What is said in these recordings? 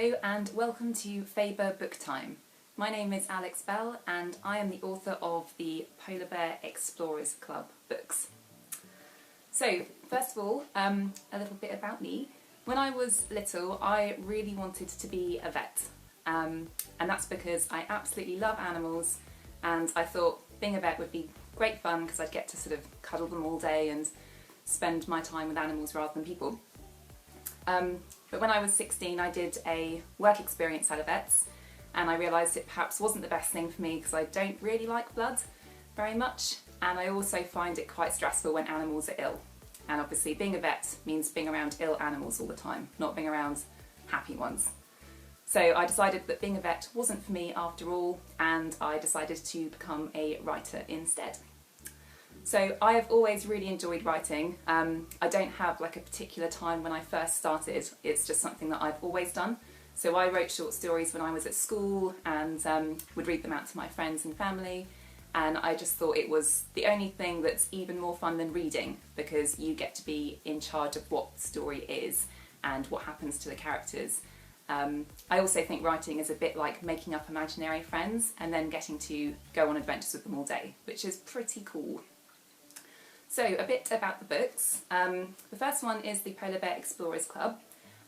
Hello and welcome to Faber Booktime. My name is Alex Bell and I am the author of the Polar Bear Explorers Club books. So first of all, a little bit about me. When I was little I really wanted to be a vet and that's because I absolutely love animals and I thought being a vet would be great fun because I'd get to sort of cuddle them all day and spend my time with animals rather than people. But when I was 16 I did a work experience at a vet's and I realised it perhaps wasn't the best thing for me because I don't really like blood very much, and I also find it quite stressful when animals are ill. And obviously being a vet means being around ill animals all the time, not being around happy ones. So I decided that being a vet wasn't for me after all, and I decided to become a writer instead. So I have always really enjoyed writing. I don't have like a particular time when I first started, it's just something that I've always done. So I wrote short stories when I was at school and would read them out to my friends and family, and I just thought it was the only thing that's even more fun than reading because you get to be in charge of what the story is and what happens to the characters. I also think writing is a bit like making up imaginary friends and then getting to go on adventures with them all day, which is pretty cool. So a bit about the books. The first one is the Polar Bear Explorers Club,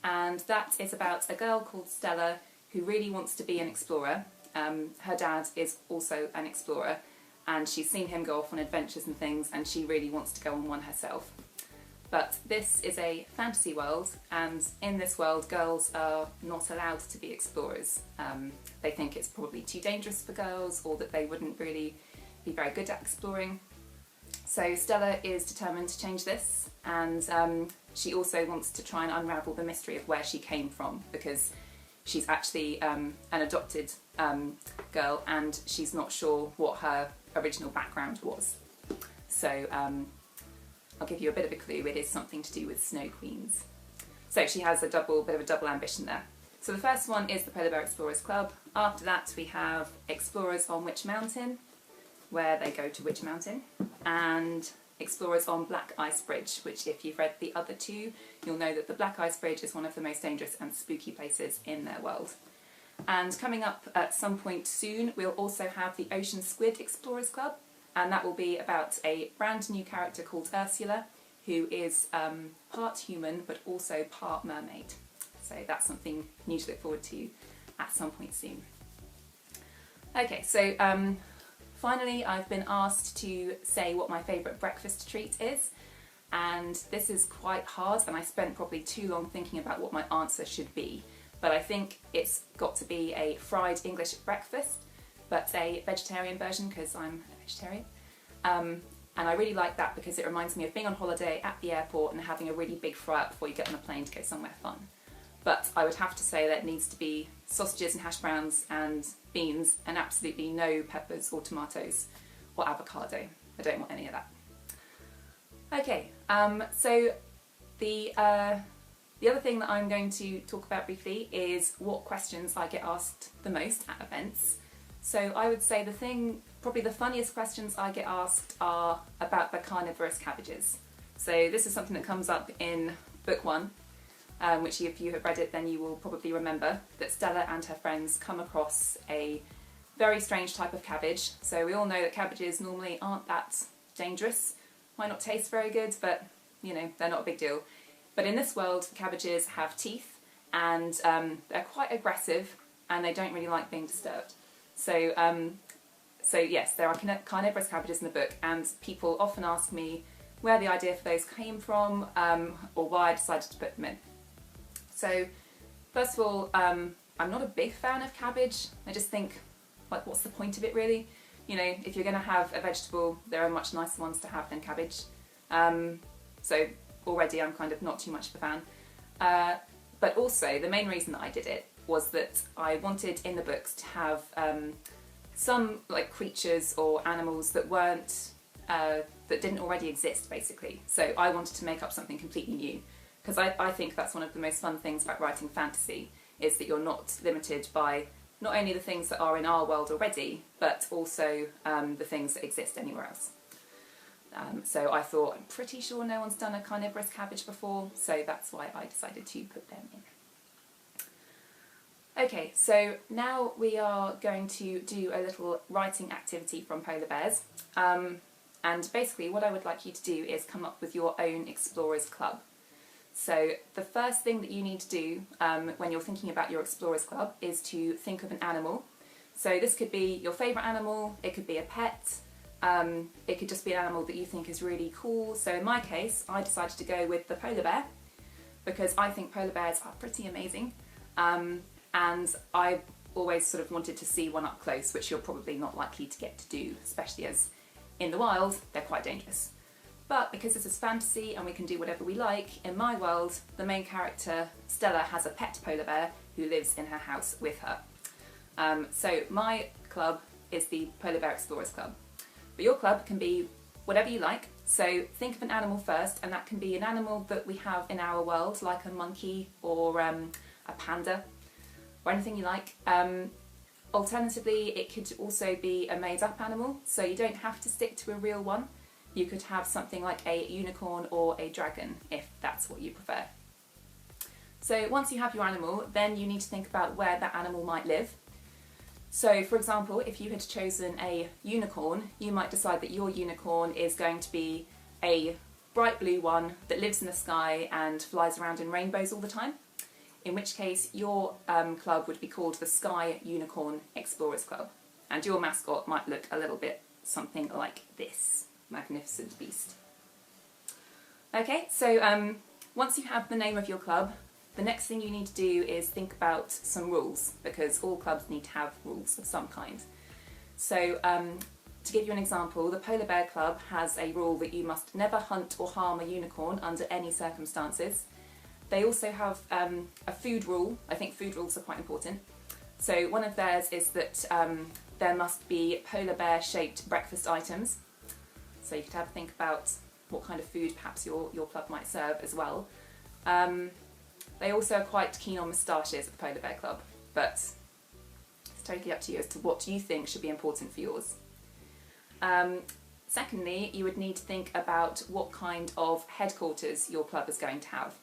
and that is about a girl called Stella who really wants to be an explorer. Her dad is also an explorer and she's seen him go off on adventures and things and she really wants to go on one herself. But this is a fantasy world, and in this world girls are not allowed to be explorers. They think it's probably too dangerous for girls or that they wouldn't really be very good at exploring. So Stella is determined to change this, and she also wants to try and unravel the mystery of where she came from because she's actually an adopted girl and she's not sure what her original background was. So I'll give you a bit of a clue, it is something to do with snow queens. So she has a bit of a double ambition there. So the first one is the Polar Bear Explorers Club. After that we have Explorers on Witch Mountain, where they go to Witch Mountain, and Explorers on Black Ice Bridge, which if you've read the other two, you'll know that the Black Ice Bridge is one of the most dangerous and spooky places in their world. And coming up at some point soon, we'll also have the Ocean Squid Explorers Club, and that will be about a brand new character called Ursula, who is part human but also part mermaid. So that's something new to look forward to at some point soon. Okay, so finally, I've been asked to say what my favourite breakfast treat is, and this is quite hard and I spent probably too long thinking about what my answer should be, but I think it's got to be a fried English breakfast, but a vegetarian version because I'm a vegetarian. And I really like that because it reminds me of being on holiday at the airport and having a really big fry up before you get on a plane to go somewhere fun. But I would have to say that it needs to be sausages and hash browns and beans and absolutely no peppers or tomatoes or avocado. I don't want any of that. Okay, so the other thing that I'm going to talk about briefly is what questions I get asked the most at events. So I would say probably the funniest questions I get asked are about the carnivorous cabbages. So this is something that comes up in book 1. Which if you have read it then you will probably remember that Stella and her friends come across a very strange type of cabbage. So we all know that cabbages normally aren't that dangerous, might not taste very good, but you know, they're not a big deal. But in this world cabbages have teeth and they're quite aggressive and they don't really like being disturbed. So, so yes, there are carnivorous cabbages in the book, and people often ask me where the idea for those came from or why I decided to put them in. So, first of all, I'm not a big fan of cabbage. I just think, like, what's the point of it really? You know, if you're going to have a vegetable, there are much nicer ones to have than cabbage. So already I'm kind of not too much of a fan. But also, the main reason that I did it was that I wanted in the books to have some like creatures or animals that weren't, that didn't already exist basically. So I wanted to make up something completely new. Because I think that's one of the most fun things about writing fantasy, is that you're not limited by not only the things that are in our world already, but also the things that exist anywhere else. So I thought, I'm pretty sure no one's done a carnivorous cabbage before, so that's why I decided to put them in. Okay, so now we are going to do a little writing activity from polar bears. And basically what I would like you to do is come up with your own Explorers Club. So the first thing that you need to do when you're thinking about your Explorers Club is to think of an animal. So this could be your favourite animal, it could be a pet, it could just be an animal that you think is really cool. So in my case, I decided to go with the polar bear because I think polar bears are pretty amazing. And I always sort of wanted to see one up close, which you're probably not likely to get to do, especially as in the wild they're quite dangerous. But because this is fantasy and we can do whatever we like, in my world the main character, Stella, has a pet polar bear who lives in her house with her. So my club is the Polar Bear Explorers Club. But your club can be whatever you like. So think of an animal first, and that can be an animal that we have in our world, like a monkey or a panda, or anything you like. Alternatively, it could also be a made-up animal, so you don't have to stick to a real one. You could have something like a unicorn or a dragon, if that's what you prefer. So once you have your animal, then you need to think about where that animal might live. So for example, if you had chosen a unicorn, you might decide that your unicorn is going to be a bright blue one that lives in the sky and flies around in rainbows all the time. In which case your club would be called the Sky Unicorn Explorers Club. And your mascot might look a little bit something like this magnificent beast. Okay, so once you have the name of your club, the next thing you need to do is think about some rules, because all clubs need to have rules of some kind. So to give you an example, the Polar Bear Club has a rule that you must never hunt or harm a unicorn under any circumstances. They also have a food rule. I think food rules are quite important. So one of theirs is that there must be polar bear shaped breakfast items. So you could have a think about what kind of food perhaps your club might serve as well. They also are quite keen on moustaches at the Polar Bear Club, but it's totally up to you as to what you think should be important for yours. Secondly, you would need to think about what kind of headquarters your club is going to have.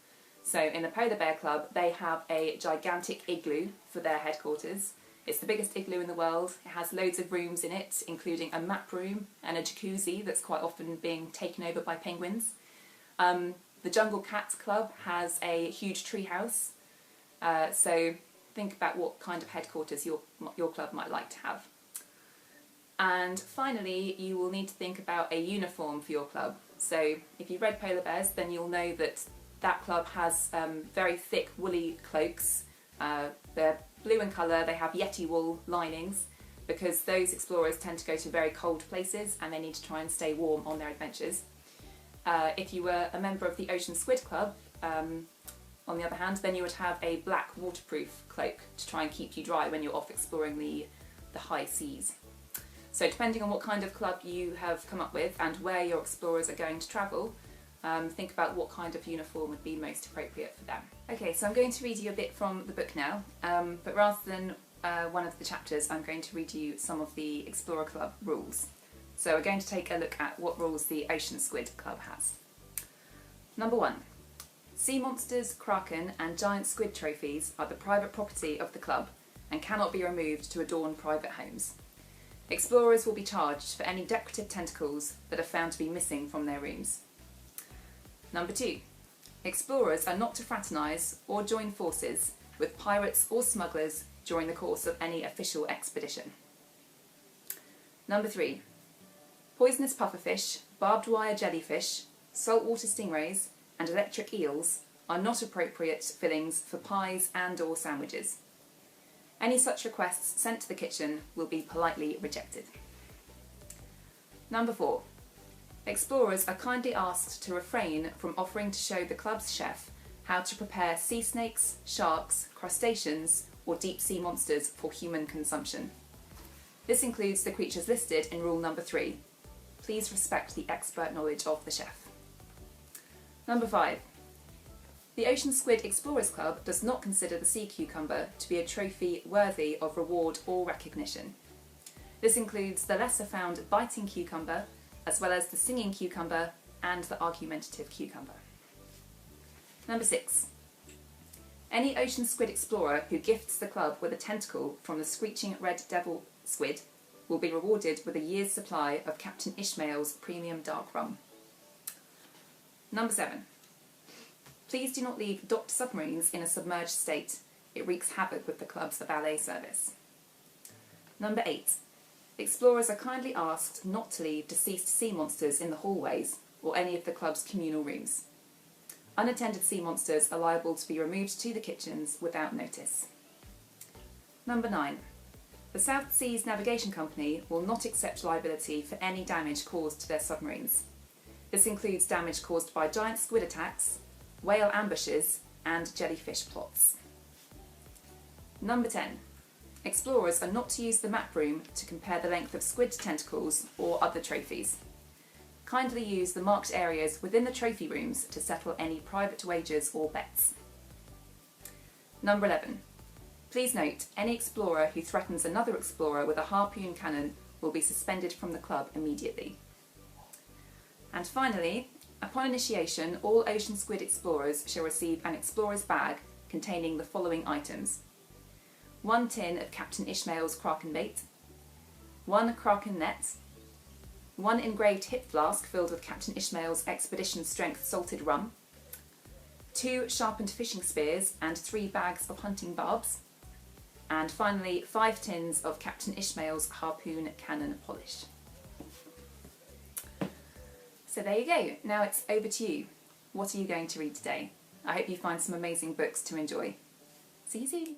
So in the Polar Bear Club, they have a gigantic igloo for their headquarters. It's the biggest igloo in the world. It has loads of rooms in it, including a map room and a jacuzzi that's quite often being taken over by penguins. The Jungle Cat Club has a huge treehouse. So think about what kind of headquarters your club might like to have. And finally, you will need to think about a uniform for your club. So if you've read Polar Bears, then you'll know that that club has very thick woolly cloaks. They're blue in colour, they have yeti wool linings, because those explorers tend to go to very cold places and they need to try and stay warm on their adventures. If you were a member of the Ocean Squid Club, on the other hand, then you would have a black waterproof cloak to try and keep you dry when you're off exploring the high seas. So depending on what kind of club you have come up with and where your explorers are going to travel, think about what kind of uniform would be most appropriate for them. Okay, so I'm going to read you a bit from the book now, but rather than one of the chapters, I'm going to read you some of the Explorer Club rules. So we're going to take a look at what rules the Ocean Squid Club has. Number 1. Sea monsters, kraken and giant squid trophies are the private property of the club and cannot be removed to adorn private homes. Explorers will be charged for any decorative tentacles that are found to be missing from their rooms. Number 2. Explorers are not to fraternise or join forces with pirates or smugglers during the course of any official expedition. Number 3. Poisonous pufferfish, barbed wire jellyfish, saltwater stingrays and electric eels are not appropriate fillings for pies and/or sandwiches. Any such requests sent to the kitchen will be politely rejected. Number 4. Explorers are kindly asked to refrain from offering to show the club's chef how to prepare sea snakes, sharks, crustaceans or deep sea monsters for human consumption. This includes the creatures listed in rule number 3. Please respect the expert knowledge of the chef. Number 5. The Ocean Squid Explorers Club does not consider the sea cucumber to be a trophy worthy of reward or recognition. This includes the lesser found biting cucumber, as well as the singing cucumber and the argumentative cucumber. Number 6. Any ocean squid explorer who gifts the club with a tentacle from the screeching red devil squid will be rewarded with a year's supply of Captain Ishmael's premium dark rum. Number 7. Please do not leave docked submarines in a submerged state. It wreaks havoc with the club's valet service. Number 8. Explorers are kindly asked not to leave deceased sea monsters in the hallways or any of the club's communal rooms. Unattended sea monsters are liable to be removed to the kitchens without notice. Number 9. The South Seas Navigation Company will not accept liability for any damage caused to their submarines. This includes damage caused by giant squid attacks, whale ambushes, and jellyfish plots. Number 10. Explorers are not to use the map room to compare the length of squid tentacles or other trophies. Kindly use the marked areas within the trophy rooms to settle any private wagers or bets. Number 11. Please note, any explorer who threatens another explorer with a harpoon cannon will be suspended from the club immediately. And finally, upon initiation, all ocean squid explorers shall receive an explorer's bag containing the following items: 1 tin of Captain Ishmael's kraken bait, 1 kraken net, 1 engraved hip flask filled with Captain Ishmael's expedition strength salted rum, 2 sharpened fishing spears and 3 bags of hunting barbs, and finally 5 tins of Captain Ishmael's harpoon cannon polish. So there you go. Now it's over to you. What are you going to read today? I hope you find some amazing books to enjoy. See you soon.